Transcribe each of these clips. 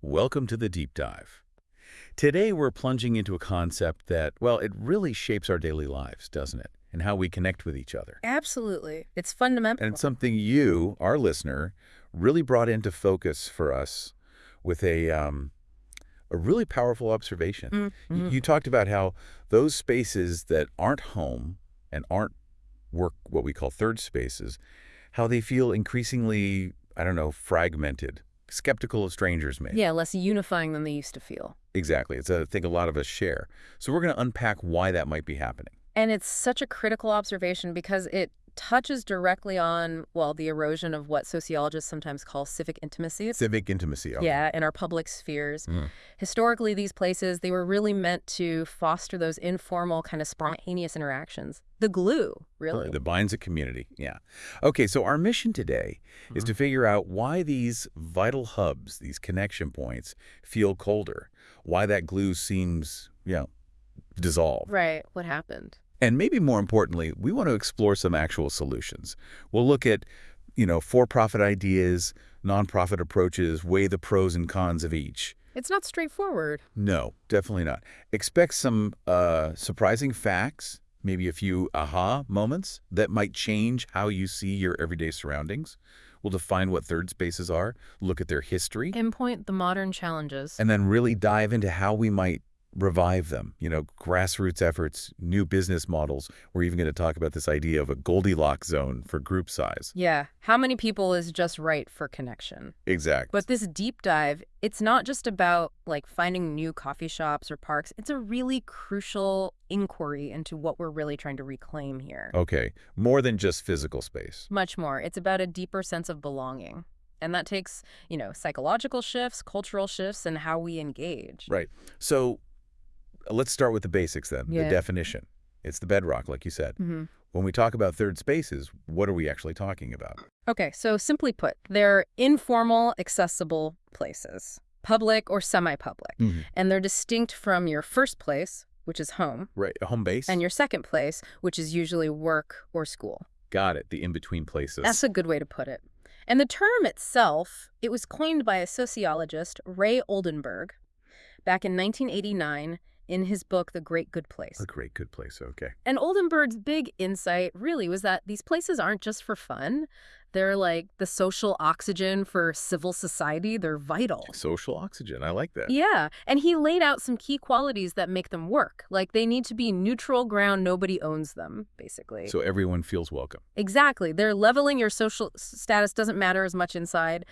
Welcome to the deep dive. Today we're plunging into a concept that, well, it really shapes our daily lives, doesn't it? And how we connect with each other. Absolutely. It's And fundamental. it's something you, our listener, really brought into focus for us with a really powerful observation. Mm-hmm. You talked about how those spaces that aren't home and aren't what we call third spaces, how they feel increasingly, I don't know, fragmented, skeptical of strangers maybe. Yeah, less unifying than they used to feel. Exactly. It's a thing a lot of us share. So we're going to unpack why that might be happening. And it's such a critical observation because it touches directly on, well, the erosion of what sociologists sometimes call civic intimacy. Civic intimacy. Okay. Yeah, in our public spheres. Mhm. Historically, these places, they were really meant to foster those informal, kind of spontaneous interactions. The glue, really. That binds a community. Yeah. Okay, so our mission today is to figure out why these vital hubs, these connection points, feel colder, why that glue seems, dissolved. Right. What happened? And maybe more importantly, we want to explore some actual solutions. We'll look at, for-profit ideas, nonprofit approaches, weigh the pros and cons of each. It's not straightforward. No, definitely not. Expect some surprising facts, maybe a few aha moments that might change how you see your everyday surroundings. We'll define what third spaces are, look at their history, Pinpoint the modern challenges. and then really dive into how we might revive them. Grassroots efforts, new business models. We're even going to talk about this idea of a Goldilocks zone for group size. Yeah, how many people is just right for connection? Exactly. But this deep dive, it's not just about finding new coffee shops or parks. It's a really crucial inquiry into what we're really trying to reclaim here. Okay, more than just physical space. Much more. It's about a deeper sense of belonging. And that takes, psychological shifts, cultural shifts, and how we engage. Right. So let's start with the basics then, Yeah. the definition. It's the bedrock, like you said. Mm-hmm. When we talk about third spaces, what are we actually talking about? Okay, so simply put, they're informal, accessible places, public or semi-public. And they're distinct from your first place, which is home, Right, a home base? and your second place, which is usually work or school. Got it, the in-between places. That's a good way to put it. And the term itself, it was coined by a sociologist, Ray Oldenburg, back in 1989 in his book, The Great Good Place. A great, good place, okay. And Oldenburg's big insight really was that these places aren't just for fun. They're like the social oxygen for civil society. They're vital. Social oxygen, I like that. Yeah, and he laid out some key qualities that make them work. Like they need to be neutral ground, nobody owns them, basically. So everyone feels welcome. Exactly. They're leveling your social status doesn't matter as much inside.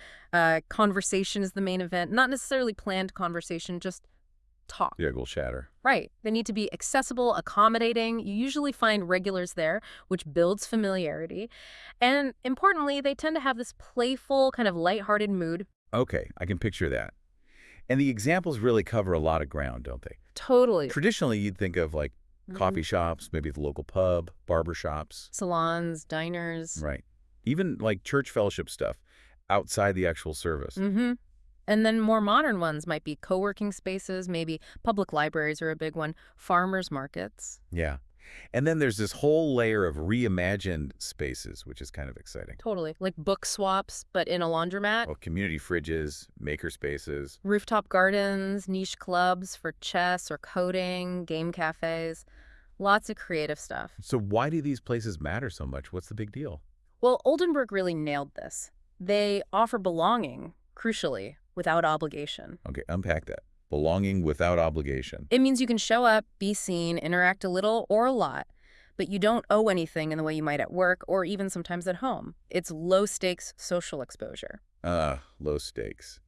Conversation is the main event. Not necessarily planned conversation, just talk. Yeah, we'll chatter. Right. They need to be accessible, accommodating. You usually find regulars there, which builds familiarity. And importantly, they tend to have this playful, kind of lighthearted mood. Okay, I can picture that. And the examples really cover a lot of ground, don't they? Totally. Traditionally, you'd think of coffee shops, maybe the local pub, barber shops. Salons, diners. Right. Even church fellowship stuff outside the actual service. Mm-hmm. And then more modern ones might be co-working spaces, maybe public libraries are a big one, farmers markets. Yeah. And then there's this whole layer of reimagined spaces, which is kind of exciting. Totally. Like book swaps, but in a laundromat. Well, community fridges, maker spaces. Rooftop gardens, niche clubs for chess or coding, game cafes. Lots of creative stuff. So why do these places matter so much? What's the big deal? Well, Oldenburg really nailed this. They offer belonging, crucially, without obligation. Okay, unpack that. Belonging without obligation. It means you can show up, be seen, interact a little or a lot, but you don't owe anything in the way you might at work or even sometimes at home. It's low-stakes social exposure. Low stakes.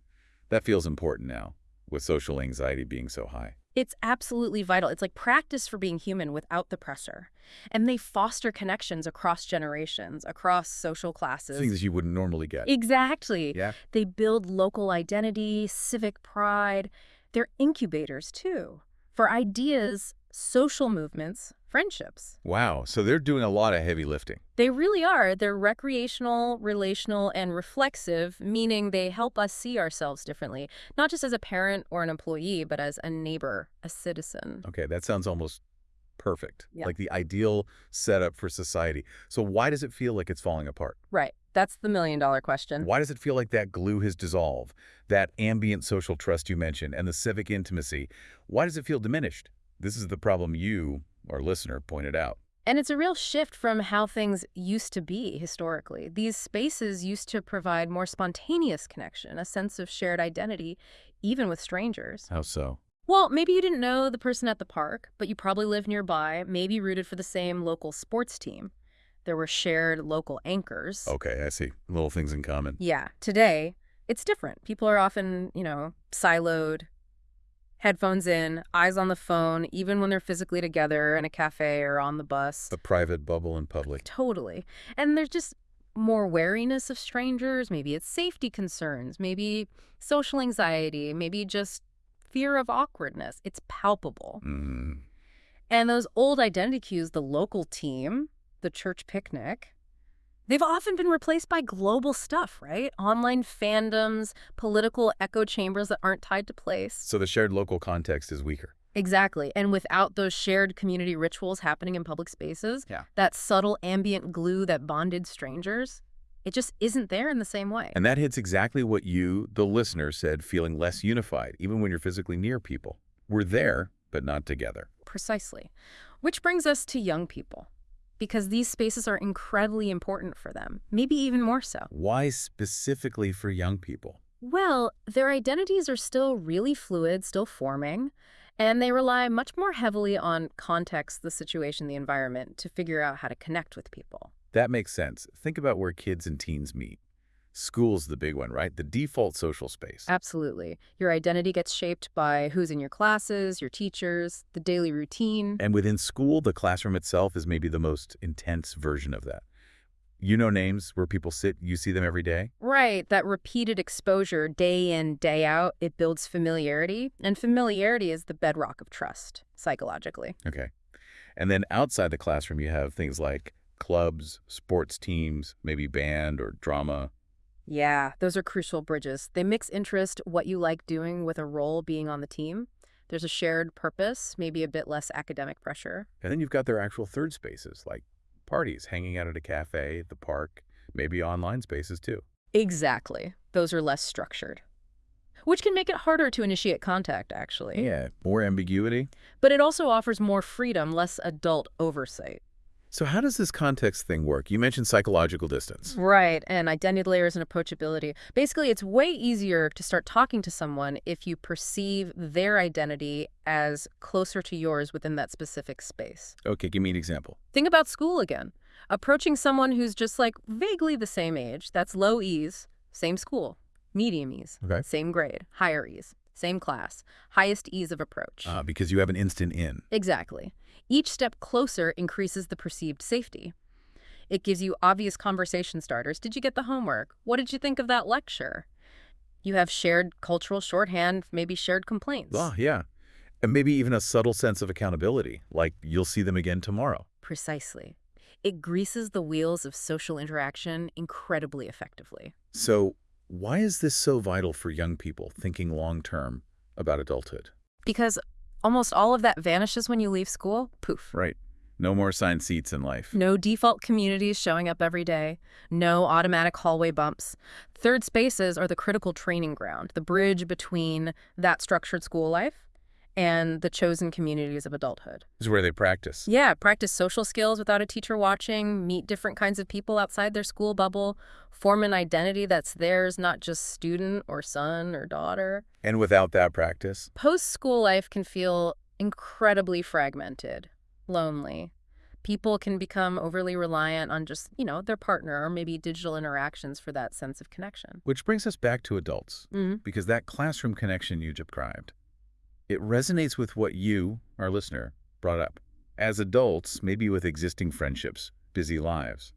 That feels important now, with social anxiety being so high. It's absolutely vital. It's like practice for being human without the pressure. And they foster connections across generations, across social classes. Things you wouldn't normally get. Exactly. Yeah. They build local identity, civic pride. They're incubators, too, for ideas, social movements, friendships. Wow, so they're doing a lot of heavy lifting. They really are. They're recreational, relational, and reflexive, meaning they help us see ourselves differently, not just as a parent or an employee, but as a neighbor, a citizen. Okay, that sounds almost perfect. Yeah. Like the ideal setup for society. So why does it feel like it's falling apart? Right. That's the million-dollar question. Why does it feel like that glue has dissolved? That ambient social trust you mentioned and the civic intimacy, why does it feel diminished? This is the problem you, our listener, pointed out. And it's a real shift from how things used to be historically. These spaces used to provide more spontaneous connection, a sense of shared identity, even with strangers. How so? Well, maybe you didn't know the person at the park, but you probably lived nearby, maybe rooted for the same local sports team. There were shared local anchors. Okay, I see. Little things in common. Yeah, today, it's different. People are often, siloed, headphones in, eyes on the phone, even when they're physically together in a cafe or on the bus. A private bubble in public. Totally. And there's just more wariness of strangers. Maybe it's safety concerns, maybe social anxiety, maybe just fear of awkwardness. It's palpable. Mm. And those old identity cues, the local team, the church picnic, they've often been replaced by global stuff, right? Online fandoms, political echo chambers that aren't tied to place. So the shared local context is weaker. Exactly. And without those shared community rituals happening in public spaces, that subtle ambient glue that bonded strangers, it just isn't there in the same way. And that hits exactly what you, the listener, said, feeling less unified, even when you're physically near people. We're there, but not together. Precisely. Which brings us to young people, because these spaces are incredibly important for them, maybe even more so. Why specifically for young people? Well, their identities are still really fluid, still forming, and they rely much more heavily on context, the situation, the environment, to figure out how to connect with people. That makes sense. Think about where kids and teens meet. School's the big one, right? The default social space. Absolutely. Your identity gets shaped by who's in your classes, your teachers, the daily routine. And within school, the classroom itself is maybe the most intense version of that. You know names where people sit, you see them every day? Right. That repeated exposure day in, day out, it builds familiarity. And familiarity is the bedrock of trust, psychologically. Okay. And then outside the classroom, you have things like clubs, sports teams, maybe band or drama. Yeah, those are crucial bridges. They mix interest, what you like doing with a role being on the team. There's a shared purpose, maybe a bit less academic pressure. And then you've got their actual third spaces, like parties, hanging out at a cafe, the park, maybe online spaces too. Exactly. Those are less structured, which can make it harder to initiate contact, actually. Yeah, more ambiguity. But it also offers more freedom, less adult oversight. So how does this context thing work? You mentioned psychological distance. Right, and identity layers and approachability. Basically, it's way easier to start talking to someone if you perceive their identity as closer to yours within that specific space. Okay, give me an example. Think about school again. Approaching someone who's just like vaguely the same age, that's low ease, same school, medium ease, Okay. same grade, higher ease, same class, highest ease of approach. Because you have an instant in. Exactly. Each step closer increases the perceived safety. It gives you obvious conversation starters. Did you get the homework? What did you think of that lecture? You have shared cultural shorthand, maybe shared complaints. Oh, yeah. And maybe even a subtle sense of accountability, like you'll see them again tomorrow. Precisely. It greases the wheels of social interaction incredibly effectively. So why is this so vital for young people thinking long-term about adulthood? Because almost all of that vanishes when you leave school. Poof. Right. No more assigned seats in life. No default communities showing up every day. No automatic hallway bumps. Third spaces are the critical training ground, the bridge between that structured school life and the chosen communities of adulthood. This is where they practice. Yeah, practice social skills without a teacher watching, meet different kinds of people outside their school bubble, form an identity that's theirs, not just student or son or daughter. And without that practice? Post-school life can feel incredibly fragmented, lonely. People can become overly reliant on just, their partner or maybe digital interactions for that sense of connection. Which brings us back to adults, because that classroom connection you described, it resonates with what you, our listener, brought up. As adults, maybe with existing friendships, busy lives,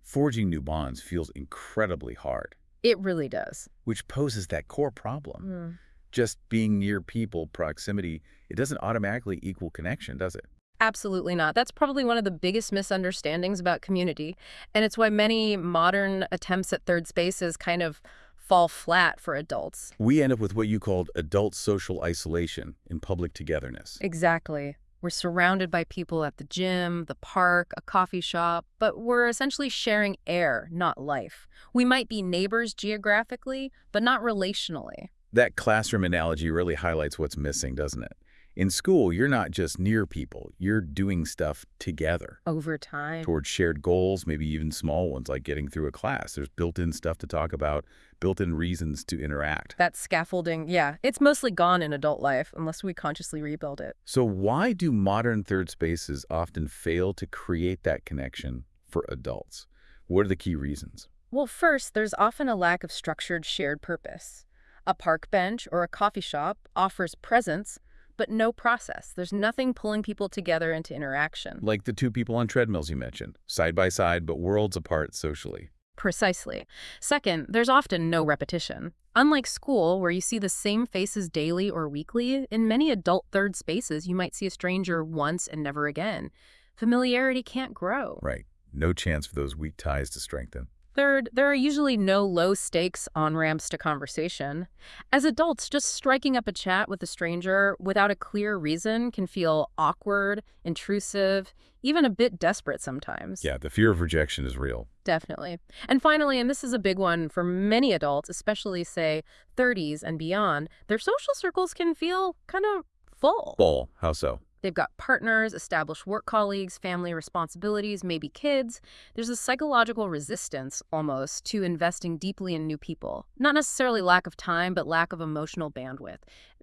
forging new bonds feels incredibly hard. It really does. Which poses that core problem. Just being near people, proximity, it doesn't automatically equal connection, does it? Absolutely not. That's probably one of the biggest misunderstandings about community. And it's why many modern attempts at third spaces kind of fall flat for adults. We end up with what you called adult social isolation in public togetherness. Exactly. We're surrounded by people at the gym, the park, a coffee shop, but we're essentially sharing air, not life. We might be neighbors geographically, but not relationally. That classroom analogy really highlights what's missing, doesn't it? In school, you're not just near people, you're doing stuff together Over time. towards shared goals, maybe even small ones like getting through a class. There's built-in stuff to talk about, built-in reasons to interact. That scaffolding, yeah, it's mostly gone in adult life unless we consciously rebuild it. So why do modern third spaces often fail to create that connection for adults? What are the key reasons? Well, first, there's often a lack of structured shared purpose. A park bench or a coffee shop offers presence, but no process. There's nothing pulling people together into interaction. Like the two people on treadmills you mentioned, side by side but worlds apart socially. Precisely. Second, there's often no repetition. Unlike school, where you see the same faces daily or weekly, in many adult third spaces, you might see a stranger once and never again. Familiarity can't grow. Right. No chance for those weak ties to strengthen. Third, there are usually no low-stakes on-ramps to conversation. As adults, just striking up a chat with a stranger without a clear reason can feel awkward, intrusive, even a bit desperate sometimes. Yeah, the fear of rejection is real. Definitely. And finally, and this is a big one for many adults, especially, say, 30s and beyond, their social circles can feel kind of full. Full. How so? They've got partners, established work colleagues, family responsibilities, maybe kids. There's a psychological resistance, almost, to investing deeply in new people. Not necessarily lack of time, but lack of emotional bandwidth.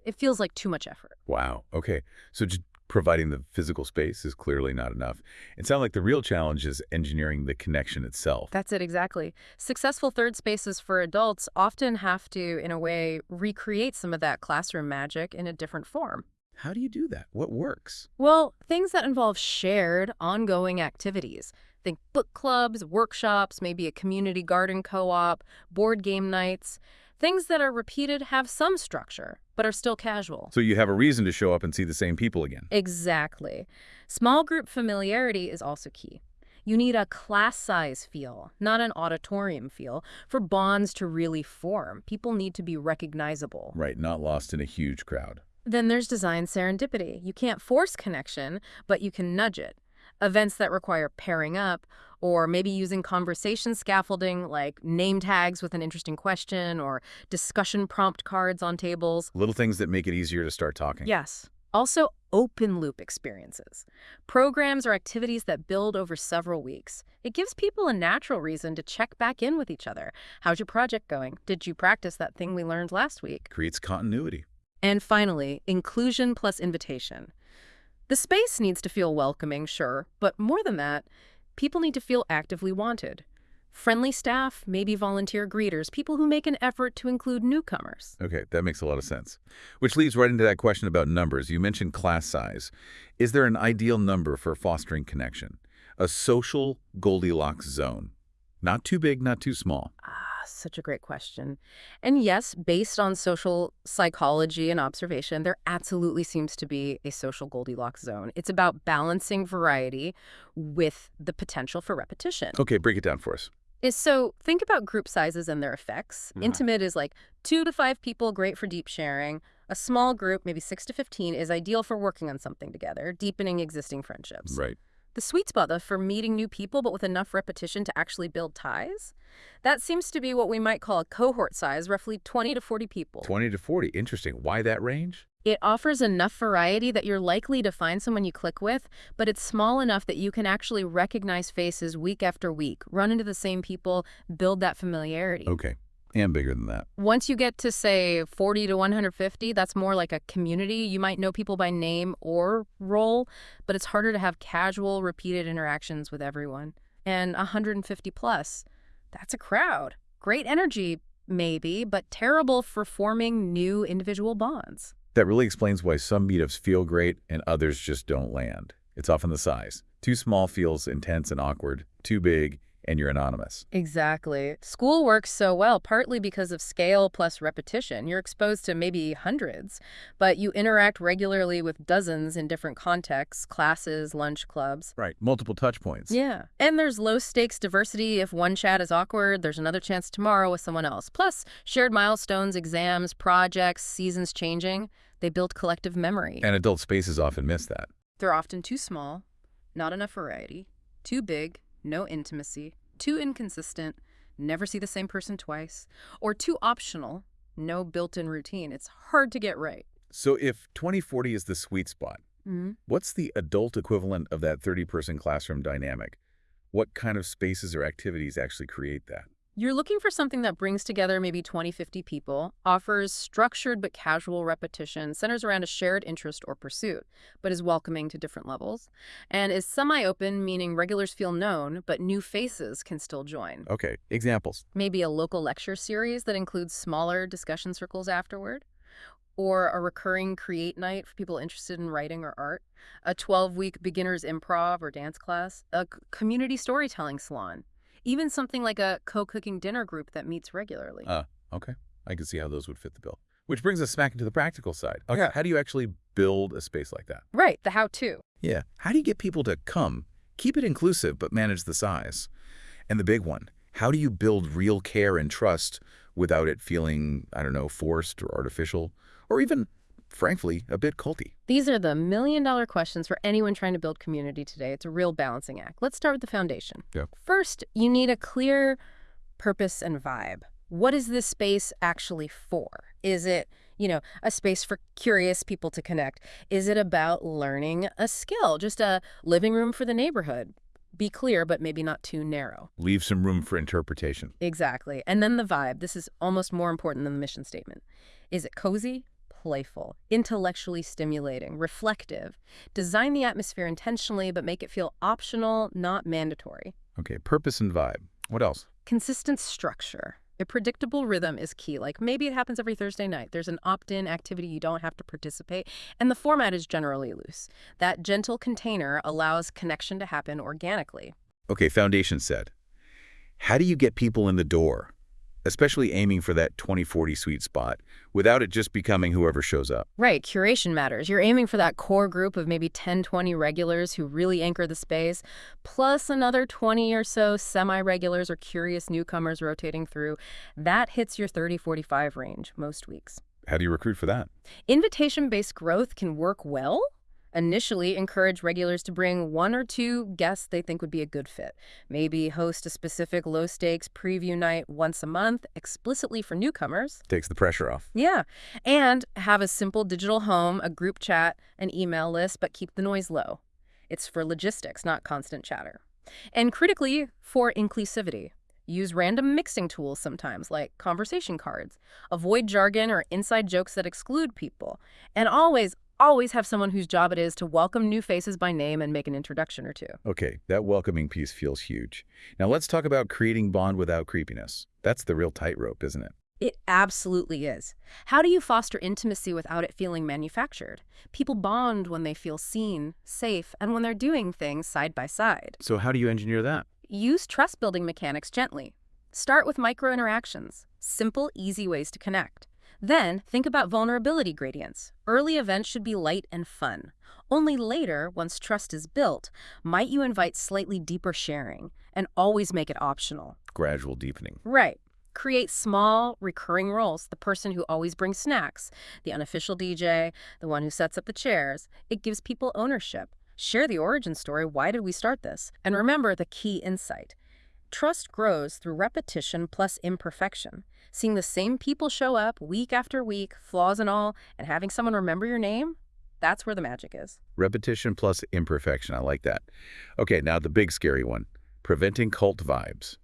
It feels like too much effort. Wow. Okay. So just providing the physical space is clearly not enough. It sounds like the real challenge is engineering the connection itself. That's it, exactly. Successful third spaces for adults often have to, in a way, recreate some of that classroom magic in a different form. How do you do that? What works? Well, things that involve shared, ongoing activities. Think book clubs, workshops, maybe a community garden co-op, board game nights. Things that are repeated have some structure, but are still casual. So you have a reason to show up and see the same people again. Exactly. Small group familiarity is also key. You need a class size feel, not an auditorium feel, for bonds to really form. People need to be recognizable. Right, not lost in a huge crowd. Then there's design serendipity. You can't force connection, but you can nudge it. Events that require pairing up, or maybe using conversation scaffolding like name tags with an interesting question or discussion prompt cards on tables. Little things that make it easier to start talking. Yes. Also, open loop experiences. Programs or activities that build over several weeks. It gives people a natural reason to check back in with each other. How's your project going? Did you practice that thing we learned last week? Creates continuity. And finally, inclusion plus invitation. The space needs to feel welcoming, sure, but more than that, people need to feel actively wanted. Friendly staff, maybe volunteer greeters, people who make an effort to include newcomers. Okay, that makes a lot of sense. Which leads right into that question about numbers. You mentioned class size. Is there an ideal number for fostering connection? A social Goldilocks zone. Not too big, not too small. Such a great question. And yes, based on social psychology and observation, there absolutely seems to be a social Goldilocks zone. It's about balancing variety with the potential for repetition. Okay, break it down for us. So think about group sizes and their effects. Intimate is like 2 to 5 people, great for deep sharing. A small group, maybe 6 to 15, is ideal for working on something together, deepening existing friendships. Right. The sweet spot, though, for meeting new people but with enough repetition to actually build ties, that seems to be what we might call a cohort size, roughly 20 to 40 people. 20 to 40. Interesting. Why that range? It offers enough variety that you're likely to find someone you click with, but it's small enough that you can actually recognize faces week after week, run into the same people, build that familiarity. Okay. And bigger than that. Once you get to, say, 40 to 150, that's more like a community. You might know people by name or role, but it's harder to have casual, repeated interactions with everyone. And 150 plus, that's a crowd. Great energy, maybe, but terrible for forming new individual bonds. That really explains why some meetups feel great and others just don't land. It's often the size. Too small feels intense and awkward. Too big, and you're anonymous. Exactly. School works so well, partly because of scale plus repetition. You're exposed to maybe hundreds, but you interact regularly with dozens in different contexts, classes, lunch clubs. Right. Multiple touch points. Yeah. And there's low-stakes diversity. If one chat is awkward, there's another chance tomorrow with someone else. Plus, shared milestones, exams, projects, seasons changing. They build collective memory. And adult spaces often miss that. They're often too small, not enough variety, too big, no intimacy, too inconsistent, never see the same person twice, or too optional, no built-in routine. It's hard to get right. So if 2040 is the sweet spot, Mhm. what's the adult equivalent of that 30-person classroom dynamic? What kind of spaces or activities actually create that? You're looking for something that brings together maybe 20, 50 people, offers structured but casual repetition, centers around a shared interest or pursuit, but is welcoming to different levels, and is semi-open, meaning regulars feel known, but new faces can still join. Okay, examples. Maybe a local lecture series that includes smaller discussion circles afterward, or a recurring create night for people interested in writing or art, a 12-week beginners improv or dance class, a community storytelling salon, even something like a co-cooking dinner group that meets regularly. Okay. I can see how those would fit the bill. Which brings us smack into the practical side. Okay, Yeah. how do you actually build a space like that? Right, the how-to. Yeah, how do you get people to come, keep it inclusive, but manage the size? And the big one, how do you build real care and trust without it feeling, I don't know, forced or artificial, or even, frankly, a bit culty? These are the million-dollar questions for anyone trying to build community today. It's a real balancing act. Let's start with the foundation. Yep. First, you need a clear purpose and vibe. What is this space actually for? Is it, a space for curious people to connect? Is it about learning a skill? Just a living room for the neighborhood? Be clear, but maybe not too narrow. Leave some room for interpretation. Exactly. And then the vibe. This is almost more important than the mission statement. Is it cozy? Playful, intellectually stimulating, reflective? Design the atmosphere intentionally, but make it feel optional, not mandatory. Okay, purpose and vibe. What else? Consistent structure. A predictable rhythm is key. Like maybe it happens every Thursday night. There's an opt-in activity you don't have to participate, and the format is generally loose. That gentle container allows connection to happen organically. Okay, foundation set. How do you get people in the door, especially aiming for that 2040 sweet spot, without it just becoming whoever shows up? Right, curation matters. You're aiming for that core group of maybe 10, 20 regulars who really anchor the space, plus another 20 or so semi-regulars or curious newcomers rotating through. That hits your 30-45 range most weeks. How do you recruit for that? Invitation-based growth can work well. Initially, encourage regulars to bring one or two guests they think would be a good fit. Maybe host a specific low-stakes preview night once a month, explicitly for newcomers. Takes the pressure off. Yeah, and have a simple digital home, a group chat, an email list, but keep the noise low. It's for logistics, not constant chatter. And critically, for inclusivity. Use random mixing tools sometimes, like conversation cards. Avoid jargon or inside jokes that exclude people. And always have someone whose job it is to welcome new faces by name and make an introduction or two. Okay, that welcoming piece feels huge. Now let's talk about creating bond without creepiness. That's the real tightrope, isn't it? It absolutely is. How do you foster intimacy without it feeling manufactured? People bond when they feel seen, safe, and when they're doing things side by side. So how do you engineer that? Use trust-building mechanics gently. Start with micro-interactions, simple, easy ways to connect. Then, think about vulnerability gradients. Early events should be light and fun. Only later, once trust is built, might you invite slightly deeper sharing, and always make it optional. Gradual deepening. Right. Create small, recurring roles. The person who always brings snacks, the unofficial DJ, the one who sets up the chairs. It gives people ownership. Share the origin story. Why did we start this? And remember the key insight. Trust grows through repetition plus imperfection. Seeing the same people show up week after week, flaws and all, and having someone remember your name, that's where the magic is. Repetition plus imperfection. I like that. Okay, now the big scary one. Preventing cult vibes.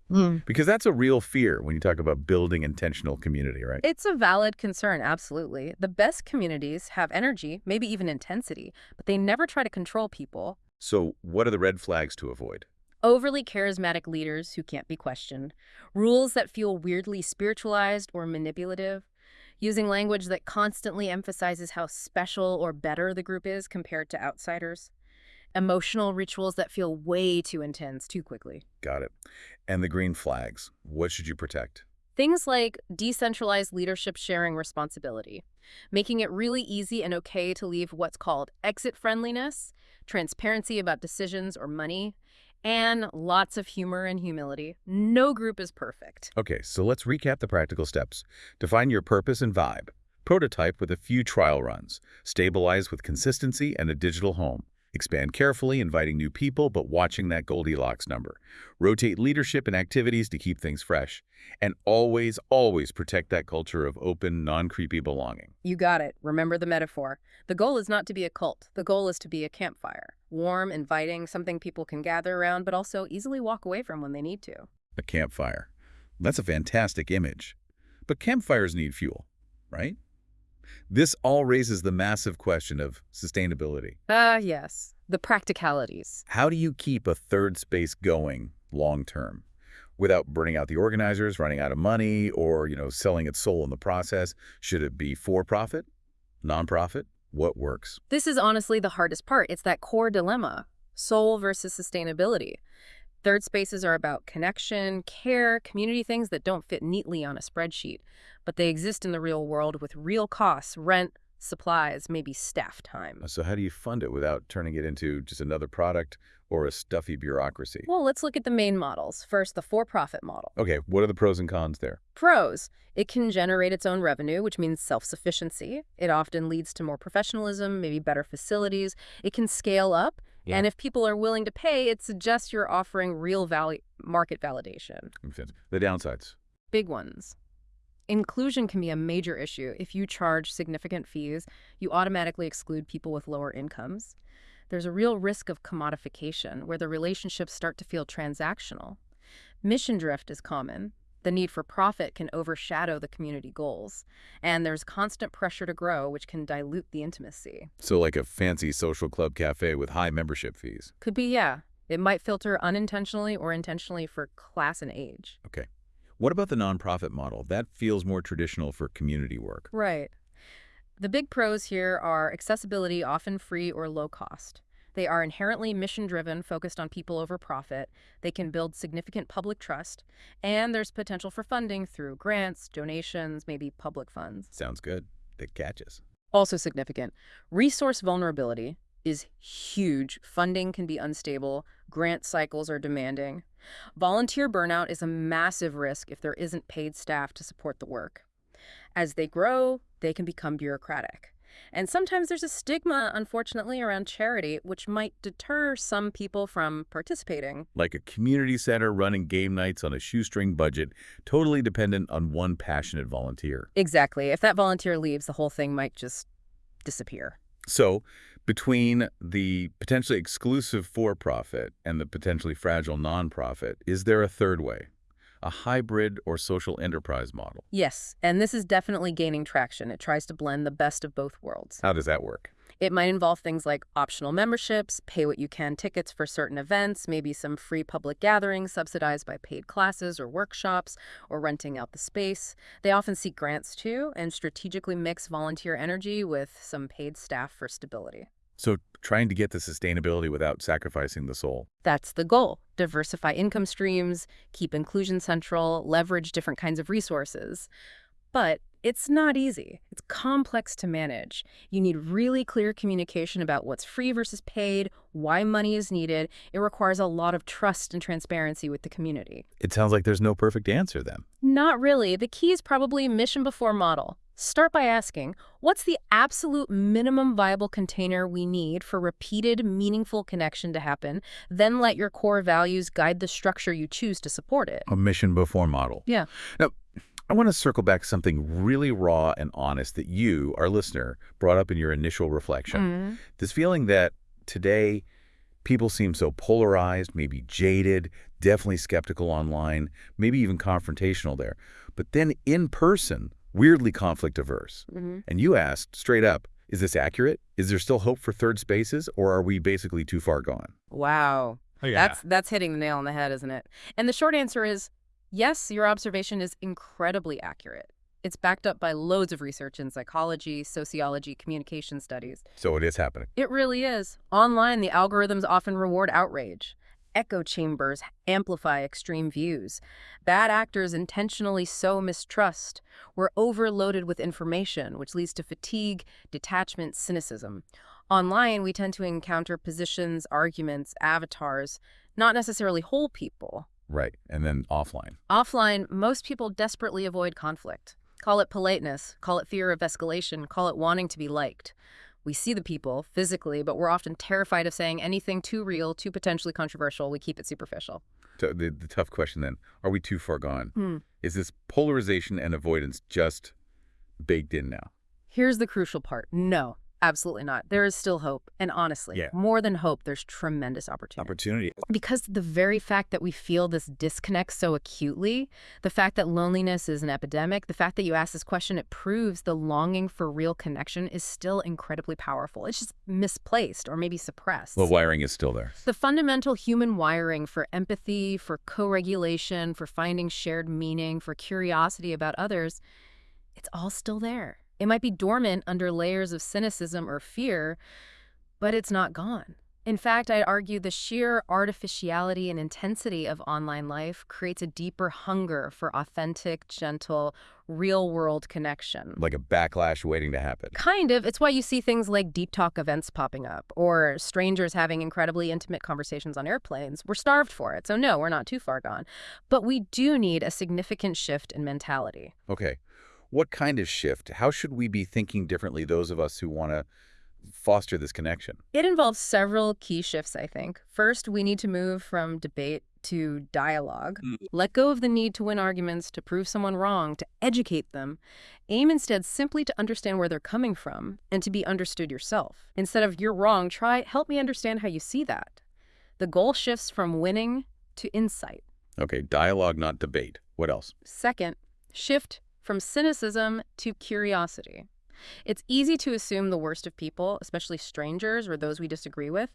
Because that's a real fear when you talk about building intentional community, right? It's a valid concern, absolutely. The best communities have energy, maybe even intensity, but they never try to control people. So what are the red flags to avoid? Overly charismatic leaders who can't be questioned, rules that feel weirdly spiritualized or manipulative, using language that constantly emphasizes how special or better the group is compared to outsiders, emotional rituals that feel way too intense too quickly. Got it. And the green flags, what should you protect? Things like decentralized leadership sharing responsibility, making it really easy and okay to leave what's called exit friendliness, transparency about decisions or money, and lots of humor and humility. No group is perfect. Okay, so let's recap the practical steps. Define your purpose and vibe. Prototype with a few trial runs. Stabilize with consistency and a digital home. Expand carefully, inviting new people, but watching that Goldilocks number. Rotate leadership and activities to keep things fresh. And always, always protect that culture of open, non-creepy belonging. You got it. Remember the metaphor. The goal is not to be a cult. The goal is to be a campfire. Warm, inviting, something people can gather around, but also easily walk away from when they need to. A campfire. That's a fantastic image. But campfires need fuel, right? This all raises the massive question of sustainability. Yes. The practicalities. How do you keep a third space going long-term without burning out the organizers, running out of money, or, selling its soul in the process? Should it be for-profit? Nonprofit? What works? This is honestly the hardest part. It's that core dilemma. Soul versus sustainability. Third spaces are about connection, care, community things that don't fit neatly on a spreadsheet, but they exist in the real world with real costs, rent, supplies, maybe staff time. So how do you fund it without turning it into just another product or a stuffy bureaucracy? Well, let's look at the main models. First, the for-profit model. Okay, what are the pros and cons there? Pros. It can generate its own revenue, which means self-sufficiency. It often leads to more professionalism, maybe better facilities. It can scale up. Yeah. And if people are willing to pay, it suggests you're offering real market validation. Makes sense. The downsides? Big ones. Inclusion can be a major issue. If you charge significant fees, you automatically exclude people with lower incomes. There's a real risk of commodification, where the relationships start to feel transactional. Mission drift is common. The need for profit can overshadow the community goals. And there's constant pressure to grow, which can dilute the intimacy. So like a fancy social club cafe with high membership fees? Could be, yeah. It might filter unintentionally or intentionally for class and age. Okay. What about the nonprofit model? That feels more traditional for community work. Right. The big pros here are accessibility, often free or low cost. They are inherently mission-driven, focused on people over profit. They can build significant public trust. And there's potential for funding through grants, donations, maybe public funds. Sounds good. Big catches. Also significant. Resource vulnerability is huge. Funding can be unstable. Grant cycles are demanding. Volunteer burnout is a massive risk if there isn't paid staff to support the work. As they grow, they can become bureaucratic. And sometimes there's a stigma, unfortunately, around charity, which might deter some people from participating. Like a community center running game nights on a shoestring budget, totally dependent on one passionate volunteer. Exactly. If that volunteer leaves, the whole thing might just disappear. So, between the potentially exclusive for-profit and the potentially fragile nonprofit, is there a third way? A hybrid or social enterprise model? Yes, and this is definitely gaining traction. It tries to blend the best of both worlds. How does that work? It might involve things like optional memberships, pay-what-you-can tickets for certain events, maybe some free public gatherings subsidized by paid classes or workshops, or renting out the space. They often seek grants, too, and strategically mix volunteer energy with some paid staff for stability. So trying to get the sustainability without sacrificing the soul. That's the goal. Diversify income streams, keep inclusion central, leverage different kinds of resources. But it's not easy. It's complex to manage. You need really clear communication about what's free versus paid, why money is needed. It requires a lot of trust and transparency with the community. It sounds like there's no perfect answer then. Not really. The key is probably mission before model. Start by asking, what's the absolute minimum viable container we need for repeated, meaningful connection to happen? Then let your core values guide the structure you choose to support it. A mission before model. Yeah. Now, I want to circle back to something really raw and honest that you, our listener, brought up in your initial reflection. This feeling that today people seem so polarized, maybe jaded, definitely skeptical online, maybe even confrontational there. But then in person, weirdly conflict averse. And you asked straight up, is this accurate? Is there still hope for third spaces, or are we basically too far gone? Wow. Oh, yeah. That's hitting the nail on the head, isn't it? And the short answer is, yes, your observation is incredibly accurate. It's backed up by loads of research in psychology, sociology, communication studies. So it is happening. It really is. Online, the algorithms often reward outrage. Echo chambers amplify extreme views. Bad actors intentionally sow mistrust. We're overloaded with information, which leads to fatigue, detachment, cynicism. Online, we tend to encounter positions, arguments, avatars, not necessarily whole people. Right. And then offline. Offline, most people desperately avoid conflict. Call it politeness, call it fear of escalation, call it wanting to be liked. We see the people physically, but we're often terrified of saying anything too real, too potentially controversial. We keep it superficial. So the tough question then, are we too far gone? Hmm. Is this polarization and avoidance just baked in now? Here's the crucial part. No, absolutely not. There is still hope. And honestly, Yeah. more than hope, there's tremendous opportunity. Because the very fact that we feel this disconnect so acutely, the fact that loneliness is an epidemic, the fact that you ask this question, it proves the longing for real connection is still incredibly powerful. It's just misplaced or maybe suppressed. The wiring is still there. The fundamental human wiring for empathy, for co-regulation, for finding shared meaning, for curiosity about others, it's all still there. It might be dormant under layers of cynicism or fear, but it's not gone. In fact, I'd argue the sheer artificiality and intensity of online life creates a deeper hunger for authentic, gentle, real-world connection. Like a backlash waiting to happen. Kind of. It's why you see things like deep talk events popping up, or strangers having incredibly intimate conversations on airplanes. We're starved for it, so no, we're not too far gone. But we do need a significant shift in mentality. Okay. What kind of shift? How should we be thinking differently, those of us who want to foster this connection? It involves several key shifts, I think. First, we need to move from debate to dialogue. Let go of the need to win arguments, to prove someone wrong, to educate them. Aim instead simply to understand where they're coming from and to be understood yourself. Instead of "you're wrong," try "help me understand how you see that." The goal shifts from winning to insight. Okay, dialogue, not debate. What else? Second, shift from cynicism to curiosity. It's easy to assume the worst of people, especially strangers or those we disagree with.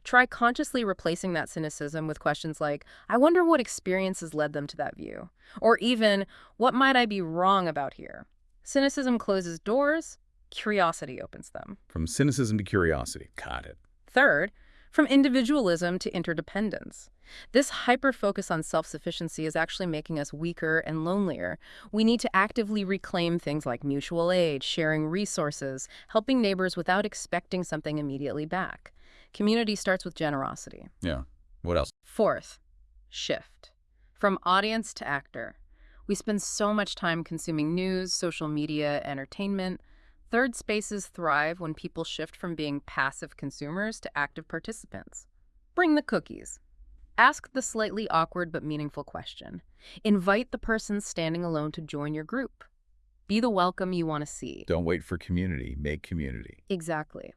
Try consciously replacing that cynicism with questions like, I wonder what experiences led them to that view. Or even, what might I be wrong about here? Cynicism closes doors, curiosity opens them. From cynicism to curiosity. Got it. Third, from individualism to interdependence. This hyper-focus on self-sufficiency is actually making us weaker and lonelier. We need to actively reclaim things like mutual aid, sharing resources, helping neighbors without expecting something immediately back. Community starts with generosity. Yeah. What else? Fourth, shift. From audience to actor. We spend so much time consuming news, social media, entertainment. Third spaces thrive when people shift from being passive consumers to active participants. Bring the cookies. Ask the slightly awkward but meaningful question. Invite the person standing alone to join your group. Be the welcome you want to see. Don't wait for community. Make community. Exactly.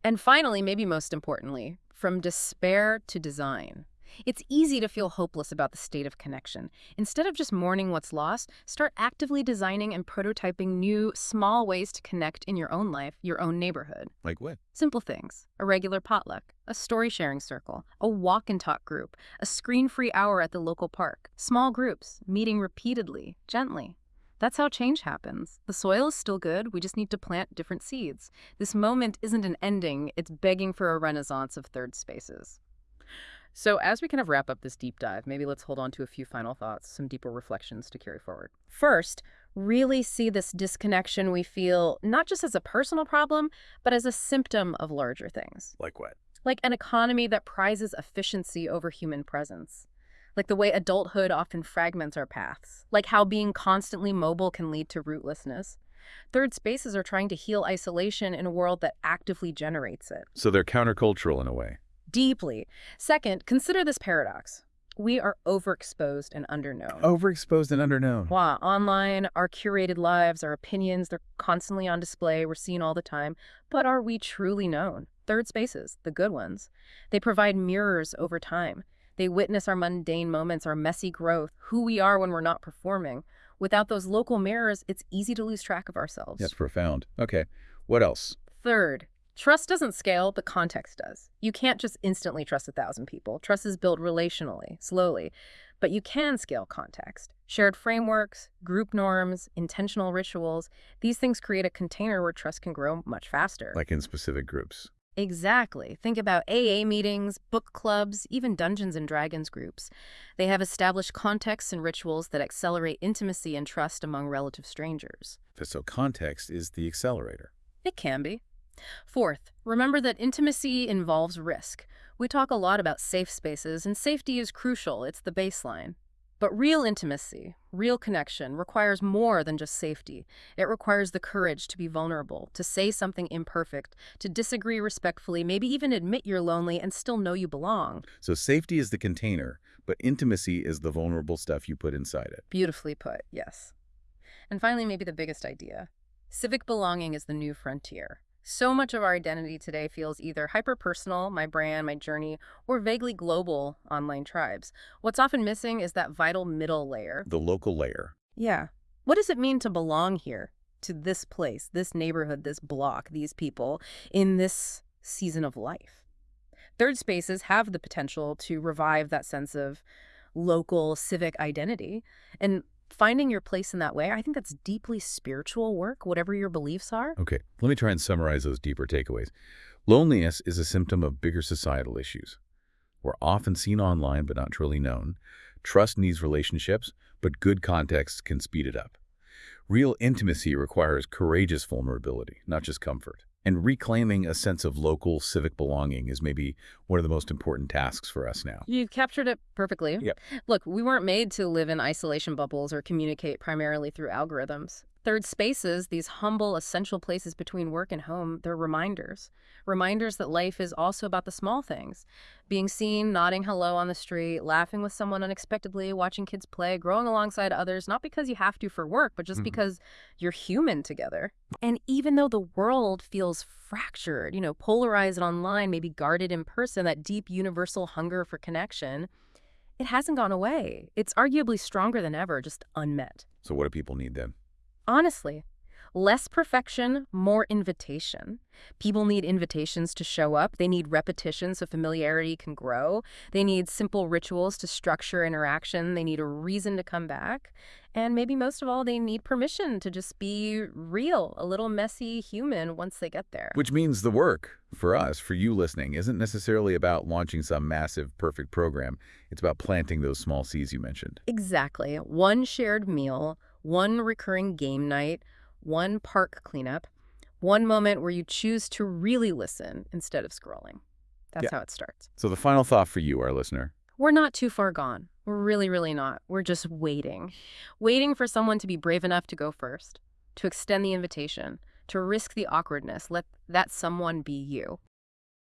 And finally, maybe most importantly, from despair to design. It's easy to feel hopeless about the state of connection. Instead of just mourning what's lost, start actively designing and prototyping new, small ways to connect in your own life, your own neighborhood. Like what? Simple things. A regular potluck, a story-sharing circle, a walk-and-talk group, a screen-free hour at the local park. Small groups, meeting repeatedly, gently. That's how change happens. The soil is still good, we just need to plant different seeds. This moment isn't an ending, it's begging for a renaissance of third spaces. So as we kind of wrap up this deep dive, maybe let's hold on to a few final thoughts, some deeper reflections to carry forward. First, really see this disconnection we feel not just as a personal problem, but as a symptom of larger things. Like what? Like an economy that prizes efficiency over human presence. Like the way adulthood often fragments our paths. Like how being constantly mobile can lead to rootlessness. Third spaces are trying to heal isolation in a world that actively generates it. So they're countercultural in a way. Deeply. Second, consider this paradox. We are overexposed and underknown. Overexposed and underknown. Wow, online, our curated lives, our opinions, they're constantly on display, we're seen all the time. But are we truly known? Third spaces, the good ones. They provide mirrors over time. They witness our mundane moments, our messy growth, who we are when we're not performing. Without those local mirrors, it's easy to lose track of ourselves. That's profound. Okay, what else? Third, trust doesn't scale, but context does. You can't just instantly trust 1,000 people. Trust is built relationally, slowly. But you can scale context. Shared frameworks, group norms, intentional rituals, these things create a container where trust can grow much faster. Like in specific groups. Exactly. Think about AA meetings, book clubs, even Dungeons and Dragons groups. They have established contexts and rituals that accelerate intimacy and trust among relative strangers. So context is the accelerator. It can be. Fourth, remember that intimacy involves risk. We talk a lot about safe spaces, and safety is crucial. It's the baseline. But real intimacy, real connection, requires more than just safety. It requires the courage to be vulnerable, to say something imperfect, to disagree respectfully, maybe even admit you're lonely and still know you belong. So safety is the container, but intimacy is the vulnerable stuff you put inside it. Beautifully put, yes. And finally, maybe the biggest idea. Civic belonging is the new frontier. So much of our identity today feels either hyper-personal, my brand, my journey, or vaguely global, online tribes. What's often missing is that vital middle layer. The local layer. Yeah. What does it mean to belong here, to this place, this neighborhood, this block, these people, in this season of life? Third spaces have the potential to revive that sense of local civic identity. And finding your place in that way, I think that's deeply spiritual work, whatever your beliefs are. Okay, let me try and summarize those deeper takeaways. Loneliness is a symptom of bigger societal issues. We're often seen online but not truly known. Trust needs relationships, but good context can speed it up. Real intimacy requires courageous vulnerability, not just comfort. And reclaiming a sense of local civic belonging is maybe one of the most important tasks for us now. You captured it perfectly. Yep. Look, we weren't made to live in isolation bubbles or communicate primarily through algorithms. Third spaces, these humble, essential places between work and home, they're reminders. Reminders that life is also about the small things. Being seen, nodding hello on the street, laughing with someone unexpectedly, watching kids play, growing alongside others, not because you have to for work, but just because you're human together. And even though the world feels fractured, polarized online, maybe guarded in person, that deep universal hunger for connection, it hasn't gone away. It's arguably stronger than ever, just unmet. So what do people need then? Honestly, less perfection, more invitation. People need invitations to show up. They need repetition so familiarity can grow. They need simple rituals to structure interaction. They need a reason to come back. And maybe most of all, they need permission to just be real, a little messy human once they get there. Which means the work, for us, for you listening, isn't necessarily about launching some massive, perfect program. It's about planting those small seeds you mentioned. Exactly. One shared meal, one recurring game night, one park cleanup, one moment where you choose to really listen instead of scrolling. That's how it starts. So the final thought for you, our listener. We're not too far gone. We're really, really not. We're just waiting. Waiting for someone to be brave enough to go first, to extend the invitation, to risk the awkwardness. Let that someone be you.